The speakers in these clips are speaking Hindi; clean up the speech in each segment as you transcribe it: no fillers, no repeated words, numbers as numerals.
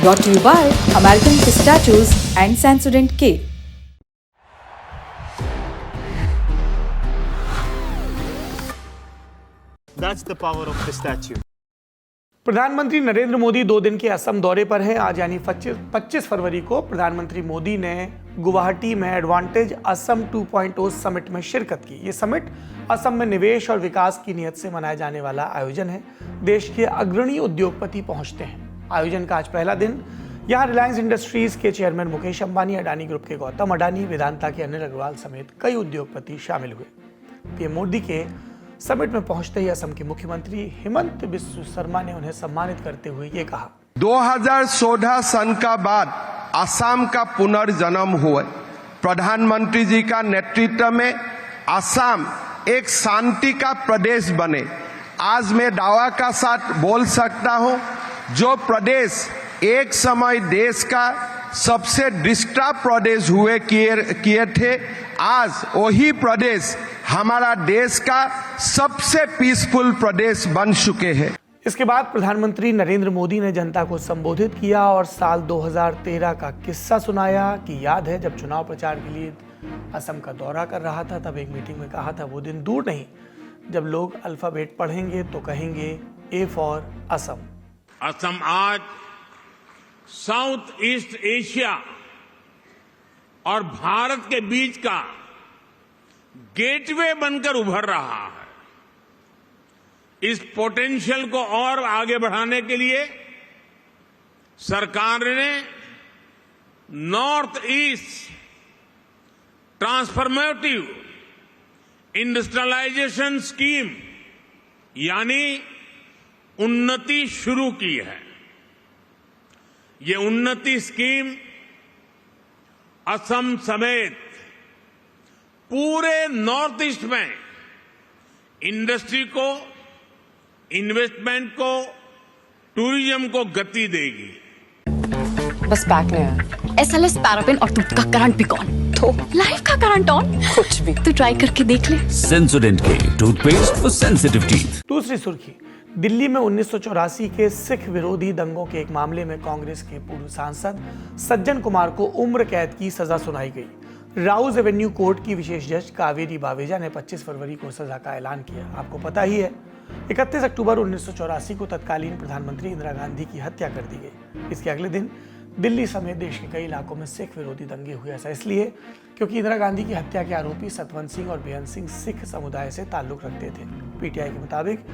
Brought to you by American Pistachios and Sensodyne K. That's the power of pistachio. प्रधानमंत्री नरेंद्र मोदी 2 दिन के असम दौरे पर हैं। आज यानी 25 फरवरी को प्रधानमंत्री मोदी ने गुवाहाटी में एडवांटेज असम 2.0 समिट में शिरकत की। ये समिट असम में निवेश और विकास की नीयत से मनाया जाने वाला आयोजन है। देश के अग्रणी उद्योगपति पहुंचते हैं। आयोजन का आज पहला दिन। यहाँ रिलायंस इंडस्ट्रीज के चेयरमैन मुकेश अंबानी, अडानी ग्रुप के गौतम अडानी, वेदांता के अनिल अग्रवाल समेत कई उद्योगपति शामिल हुए। पीएम मोदी के समिट में पहुंचते ही असम के मुख्यमंत्री हिमंत बिस्व शर्मा ने उन्हें सम्मानित करते हुए ये कहा, 2016 सन का बाद असम का पुनर्जन्म हुआ। प्रधानमंत्री जी का नेतृत्व में असम एक शांति का प्रदेश बने। आज मैं दावा का साथ बोल सकता हूं, जो प्रदेश एक समय देश का सबसे डिस्टर्ब प्रदेश हुए किए थे, आज वही प्रदेश हमारा देश का सबसे पीसफुल प्रदेश बन चुके हैं। इसके बाद प्रधानमंत्री नरेंद्र मोदी ने जनता को संबोधित किया और साल 2013 का किस्सा सुनाया कि याद है जब चुनाव प्रचार के लिए असम का दौरा कर रहा था, तब एक मीटिंग में कहा था वो दिन दूर नहीं जब लोग अल्फाबेट पढ़ेंगे तो कहेंगे ए फॉर असम। असम आज साउथ ईस्ट एशिया और भारत के बीच का गेटवे बनकर उभर रहा है। इस पोटेंशियल को और आगे बढ़ाने के लिए सरकार ने north east transformative industrialisation scheme यानी उन्नति शुरू की है। ये उन्नति स्कीम असम समेत पूरे नॉर्थ ईस्ट में इंडस्ट्री को, इन्वेस्टमेंट को, टूरिज्म को गति देगी। बस पैक नहीं है। SLS पैराफिन और दूध का करंट भी कौन? तो लाइफ का करंट ऑन? कुछ भी तो ट्राई करके देख ले। सेंसोडेंट के टूथपेस्ट फॉर सेंसिटिव टीथ। दूसरी सुर्खी, दिल्ली में 1984 के सिख विरोधी दंगों के एक मामले में कांग्रेस के पूर्व सांसद सज्जन कुमार को उम्र कैद की सजा सुनाई गई। राउज एवेन्यू कोर्ट की विशेष जज कावेरी बावेजा ने 25 फरवरी को सजा का ऐलान किया। आपको पता ही है 31 अक्टूबर 1984 को तत्कालीन प्रधानमंत्री इंदिरा गांधी की हत्या कर दी गई। इसके अगले दिन दिल्ली समेत देश के कई इलाकों में सिख विरोधी दंगे हुए। ऐसा इसलिए क्योंकि इंदिरा गांधी की हत्या के आरोपी सतवंत सिंह और बेअंत सिंह सिख समुदाय से ताल्लुक रखते थे। पीटीआई के मुताबिक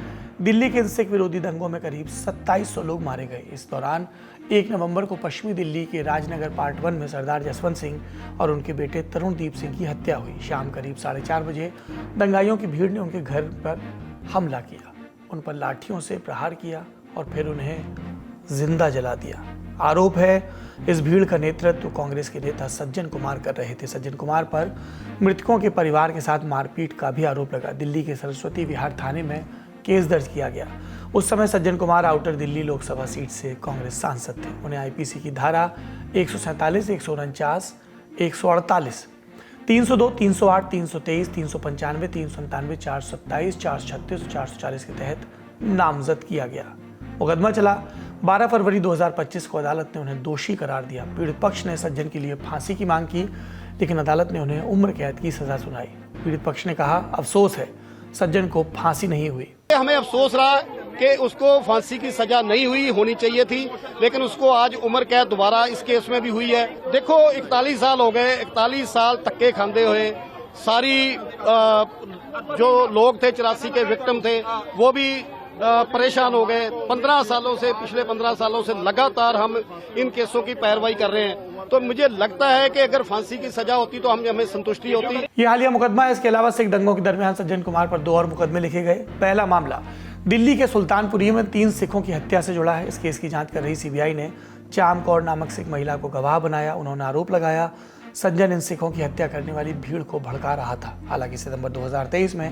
दिल्ली के इन सिख विरोधी दंगों में करीब 2700 लोग मारे गए। इस दौरान 1 नवंबर को पश्चिमी दिल्ली के राजनगर पार्ट 1 में सरदार जसवंत सिंह और उनके बेटे तरुणदीप सिंह की हत्या हुई। शाम करीब 4:30 बजे दंगाइयों की भीड़ ने उनके घर पर हमला किया, उन पर लाठियों से प्रहार किया और फिर उन्हें जिंदा जला दिया। आरोप है इस भीड़ का नेतृत्व कांग्रेस के नेता सज्जन कुमार कर रहे थे। सज्जन कुमार पर मृतकों के परिवार के साथ मारपीट का भी आरोप लगा। दिल्ली के सरस्वती विहार थाने में केस दर्ज किया गया। उस समय सज्जन कुमार आउटर दिल्ली लोकसभा सीट से कांग्रेस सांसद थे। उन्हें आईपीसी की धारा 147, 149, 148, 302, 308, 323, 395, 397, 427, 436 और 440 के तहत नामजद किया गया। मुकदमा चला। 12 फरवरी 2025 को अदालत ने उन्हें दोषी करार दिया। पीड़ित पक्ष ने सज्जन के लिए फांसी की मांग की, लेकिन अदालत ने उन्हें उम्र कैद की सजा सुनाई। पीड़ित पक्ष ने कहा, अफसोस है सज्जन को फांसी नहीं हुई। हमें अफसोस रहा कि उसको फांसी की सजा नहीं हुई, होनी चाहिए थी, लेकिन उसको आज उम्र कैद दोबारा इस केस में भी हुई है। देखो 41 साल हो गए, 41 साल धक्के खाते हुए। सारी जो लोग थे 84 के विक्टिम थे वो भी परेशान हो गए। 15 सालों से, पिछले 15 सालों से लगातार हम इन केसों की पैरवाई कर रहे हैं। तो मुझे लगता है कि अगर फांसी की सजा होती तो हमें संतुष्टि होती। ये हालिया मुकदमा है। इसके अलावा सिख दंगों के दरमियान सज्जन कुमार पर 2 और मुकदमे लिखे गए। पहला मामला दिल्ली के सुल्तानपुरी में 3 सिखों की हत्या से जुड़ा है। इस केस की जांच कर रही सीबीआई ने चाम कौर नामक सिख महिला को गवाह बनाया। उन्होंने आरोप लगाया सज्जन इन सिखों की हत्या करने वाली भीड़ को भड़का रहा था। हालांकि सितंबर 2023 में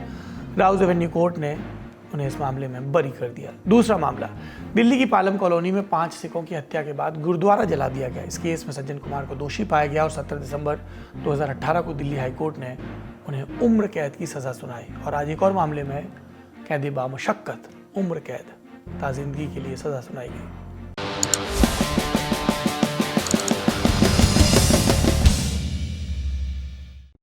राउज एवेन्यू कोर्ट ने उन्हें इस मामले में बरी कर दिया। दूसरा मामला दिल्ली की पालम कॉलोनी में 5 सिखों की हत्या के बाद गुरुद्वारा जला दिया गया। इस केस में सज्जन कुमार को दोषी पाया गया और 17 दिसंबर 2018 को दिल्ली हाईकोर्ट ने उन्हें उम्र कैद की सजा सुनाई। और आज एक और मामले में कैदी बामुशक्कत उम्र कैद ताज़िंदगी के लिए सजा सुनाई गई।